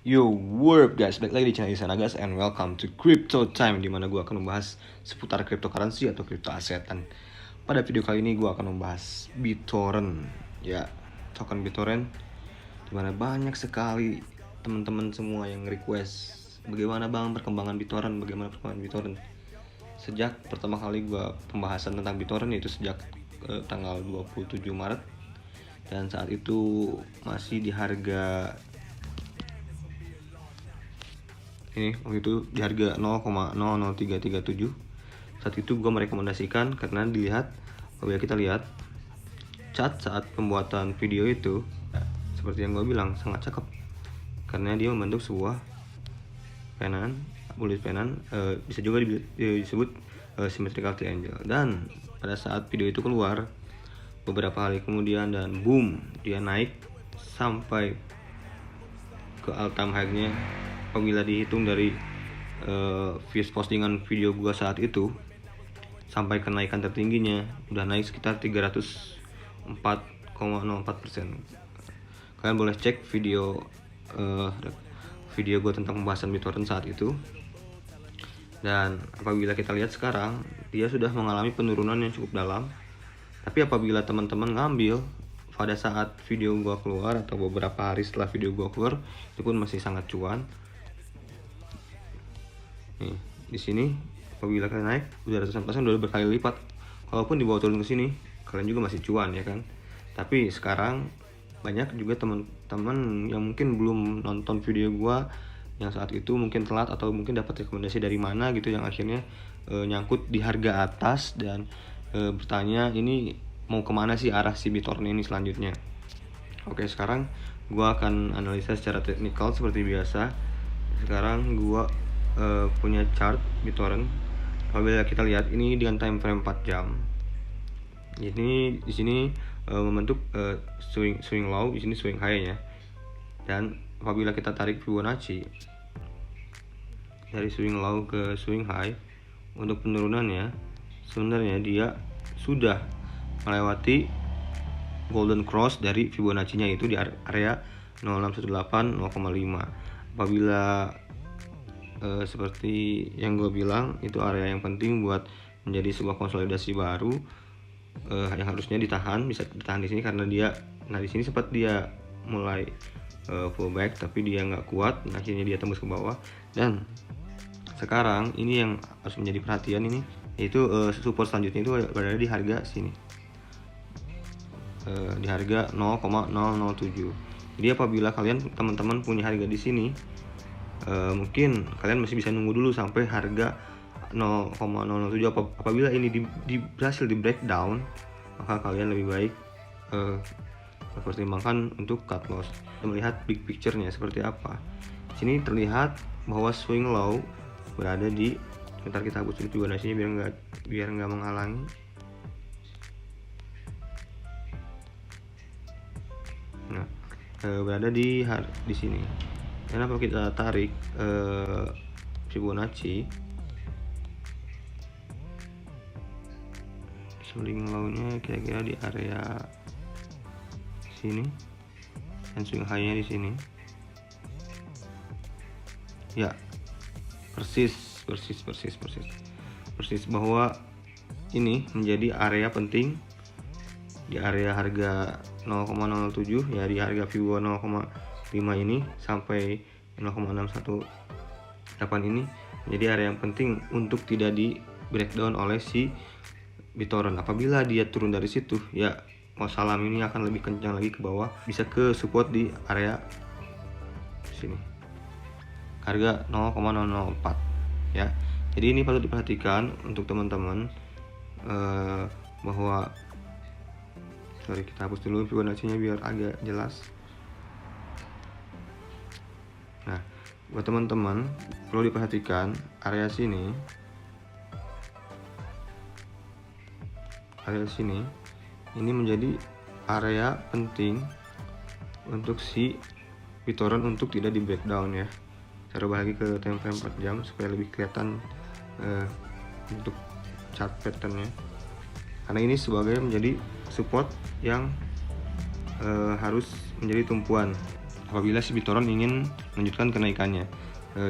Yo, what up guys, balik lagi di channel Isana guys, and welcome to Crypto Time, dimana gue akan membahas seputar cryptocurrency atau crypto aset. Dan pada video kali ini gue akan membahas BitTorrent, ya, token BitTorrent, dimana banyak sekali teman-teman semua yang request bagaimana bang perkembangan BitTorrent. Sejak pertama kali gue pembahasan tentang BitTorrent, yaitu sejak tanggal 27 Maret, dan saat itu masih di harga ini, waktu itu di harga 0,00337. Saat itu gue merekomendasikan karena apabila kita lihat cat saat pembuatan video itu, seperti yang gue bilang, sangat cakep karena dia membentuk sebuah bullet penan, bisa juga disebut symmetrical triangle. Dan pada saat video itu keluar beberapa hari kemudian, dan boom, dia naik sampai ke all time high-nya. Apabila dihitung dari views postingan video gua saat itu sampai kenaikan tertingginya udah naik sekitar 304,04%. Kalian boleh cek video gua tentang pembahasan BitTorrent saat itu. Dan apabila kita lihat sekarang, dia sudah mengalami penurunan yang cukup dalam. Tapi apabila teman-teman ngambil pada saat video gua keluar atau beberapa hari setelah video gua keluar, itu pun masih sangat cuan. Nih, di sini apabila kalian naik udah ratusan persen, udah berkali lipat. Kalaupun dibawa turun ke sini, kalian juga masih cuan, ya kan? Tapi sekarang banyak juga teman-teman yang mungkin belum nonton video gua yang saat itu, mungkin telat atau mungkin dapat rekomendasi dari mana gitu, yang akhirnya nyangkut di harga atas dan bertanya ini mau kemana sih arah si BitTorrent ini selanjutnya. Oke, sekarang gua akan analisa secara teknikal seperti biasa. Sekarang gua punya chart BitTorrent. Apabila kita lihat ini dengan time frame 4 jam, ini di sini membentuk swing low, di sini swing high ya. Dan apabila kita tarik Fibonacci dari swing low ke swing high, untuk penurunannya sebenarnya dia sudah melewati golden cross dari Fibonacci-nya, itu di area 0618 0,5. Apabila seperti yang gue bilang, itu area yang penting buat menjadi sebuah konsolidasi baru, yang harusnya bisa ditahan di sini, karena di sini sempat dia mulai pullback tapi dia nggak kuat, akhirnya dia tembus ke bawah. Dan sekarang ini yang harus menjadi perhatian, ini yaitu support selanjutnya itu berada di harga sini, di harga 0,007. Jadi apabila kalian teman-teman punya harga di sini, mungkin kalian masih bisa nunggu dulu sampai harga 0,007. Apabila ini berhasil di breakdown, maka kalian lebih baik pertimbangkan untuk cut loss dan melihat big picture-nya seperti apa. Di sini terlihat bahwa swing low berada di, sebentar kita hapus dulu Fibonacci-nya biar nggak menghalangi. Nah, berada di sini. Dan kalau kita tarik Fibonacci, swing low-nya kira-kira di area sini dan swing high-nya di sini. Ya, persis bahwa ini menjadi area penting di area harga 0,07, ya, di harga Fibo 0,5 ini sampai 0,618 ini menjadi area yang penting untuk tidak di breakdown oleh si BitTorrent. Apabila dia turun dari situ, ya wassalam, ini akan lebih kencang lagi ke bawah, bisa ke support di area sini, harga 0,004 ya. Jadi ini patut diperhatikan untuk teman-teman, bahwa kita hapus dulu Fibonacci-nya biar agak jelas. Nah, buat teman-teman perlu diperhatikan area sini ini menjadi area penting untuk si BitTorrent untuk tidak di breakdown ya. Saya rubah lagi ke time frame 4 jam supaya lebih kelihatan untuk chart patternnya, karena ini sebagai menjadi support yang harus menjadi tumpuan apabila si BitTorrent ingin melanjutkan kenaikannya.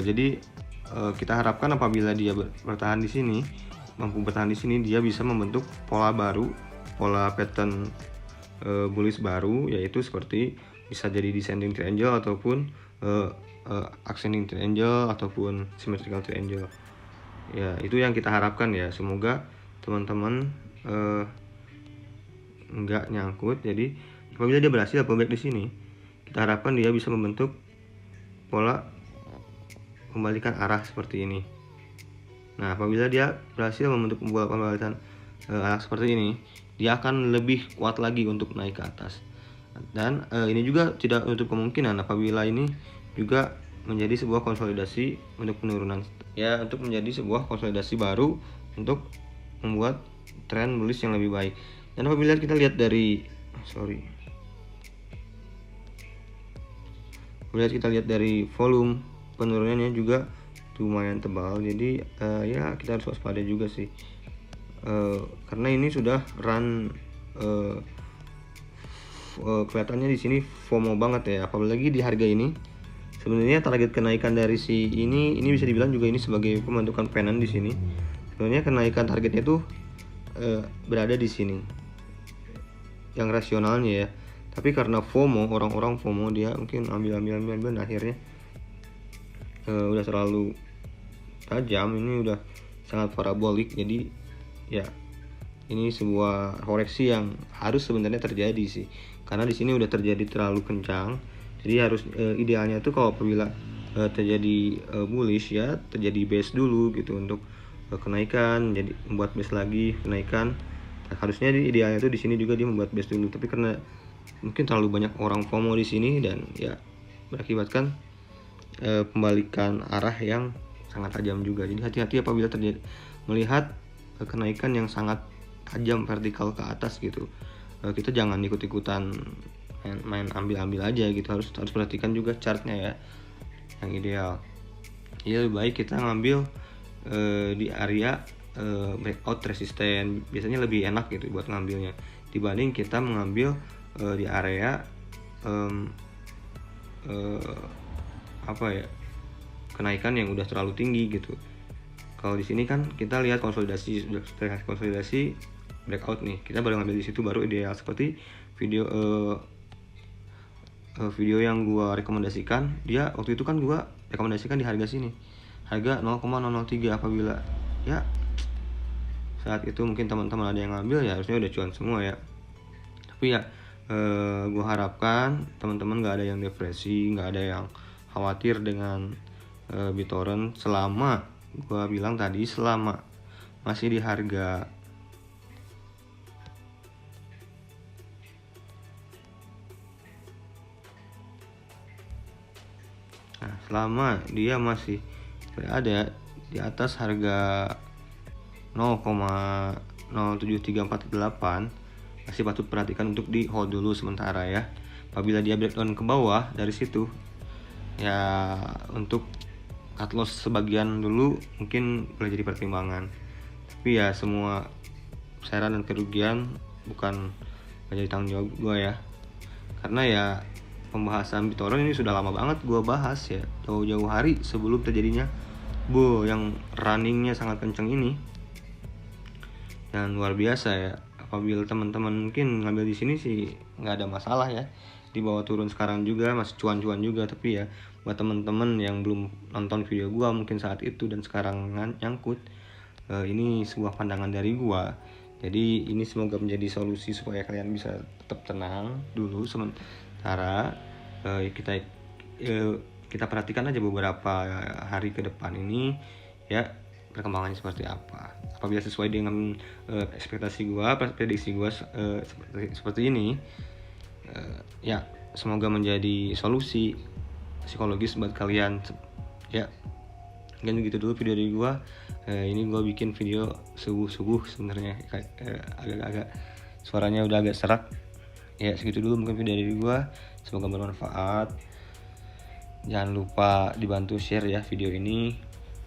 Jadi kita harapkan apabila dia bertahan di sini, mampu bertahan di sini, dia bisa membentuk pola baru, pola pattern bullish baru, yaitu seperti bisa jadi descending triangle ataupun ascending triangle ataupun symmetrical triangle. Ya, itu yang kita harapkan ya. Semoga teman-teman nggak nyangkut. Jadi apabila dia berhasil pullback di sini, kita harapkan dia bisa membentuk pola membalikan arah seperti ini. Nah, apabila dia berhasil membentuk pola pembalikan arah seperti ini, dia akan lebih kuat lagi untuk naik ke atas. Dan ini juga tidak menutup kemungkinan apabila ini juga menjadi sebuah konsolidasi untuk penurunan, ya, untuk menjadi sebuah konsolidasi baru untuk membuat tren bullish yang lebih baik. Dan apabila kita lihat dari volume penurunannya juga lumayan tebal, jadi ya kita harus waspada juga sih, karena ini sudah run kelihatannya di sini FOMO banget ya. Apalagi di harga ini sebenarnya target kenaikan dari si ini bisa dibilang juga ini sebagai pembentukan pennant di sini. Sebenarnya kenaikan targetnya tuh berada di sini yang rasionalnya ya, tapi karena FOMO, orang-orang FOMO, dia mungkin ambil akhirnya udah terlalu tajam, ini udah sangat parabolik. Jadi ya ini sebuah koreksi yang harus sebenarnya terjadi sih, karena di sini udah terjadi terlalu kencang. Jadi harus idealnya tuh kalau apabila terjadi bullish ya, terjadi base dulu gitu untuk kenaikan, jadi membuat base lagi kenaikan. Nah, harusnya idealnya tuh di sini juga dia membuat base dulu, tapi karena mungkin terlalu banyak orang FOMO di sini dan ya berakibatkan pembalikan arah yang sangat tajam juga. Jadi hati-hati apabila terjadi melihat kenaikan yang sangat tajam vertikal ke atas gitu. Kita jangan ikut-ikutan main ambil-ambil aja gitu, harus perhatikan juga chartnya ya, yang ideal. Ya lebih baik kita ngambil di area breakout resisten, biasanya lebih enak gitu buat ngambilnya dibanding kita mengambil di area kenaikan yang udah terlalu tinggi gitu. Kalau di sini kan kita lihat konsolidasi breakout nih, kita baru ngambil di situ baru ideal. Seperti video yang gua rekomendasikan, dia waktu itu kan gua rekomendasikan di harga sini, harga 0,003. Apabila ya saat itu mungkin teman-teman ada yang ngambil, ya harusnya udah cuan semua ya. Tapi ya gua harapkan teman-teman nggak ada yang depresi, nggak ada yang khawatir dengan BitTorrent selama gua bilang tadi, selama masih di harga selama dia masih berada di atas harga 0,07348, masih patut perhatikan untuk di hold dulu sementara ya. Apabila dia breakdown ke bawah dari situ, ya untuk cut loss sebagian dulu mungkin boleh jadi pertimbangan. Tapi ya semua saran dan kerugian bukan menjadi tanggung jawab gue ya, karena ya pembahasan BitTorrent ini sudah lama banget gue bahas ya, jauh-jauh hari sebelum terjadinya yang runningnya sangat kenceng ini. Dan luar biasa ya, apabila teman-teman mungkin ngambil di sini sih nggak ada masalah ya, di bawah turun sekarang juga masih cuan-cuan juga. Tapi ya buat teman-teman yang belum nonton video gue mungkin saat itu dan sekarang nyangkut, ini sebuah pandangan dari gue. Jadi ini semoga menjadi solusi supaya kalian bisa tetap tenang dulu sementara. Kita perhatikan aja beberapa hari ke depan ini ya, perkembangannya seperti apa. Apabila sesuai dengan ekspektasi gua, prediksi gua seperti ini, ya semoga menjadi solusi psikologis buat kalian ya. Dan begitu dulu video dari gua. Ini gua bikin video subuh sebenarnya, agak-agak suaranya udah agak serak ya. Segitu dulu mungkin video dari gua, semoga bermanfaat. Jangan lupa dibantu share ya video ini,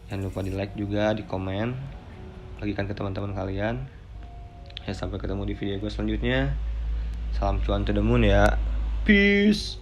jangan lupa di like juga, di komen, bagikan ke teman-teman kalian ya. Sampai ketemu di video gue selanjutnya. Salam cuan to the moon ya, peace.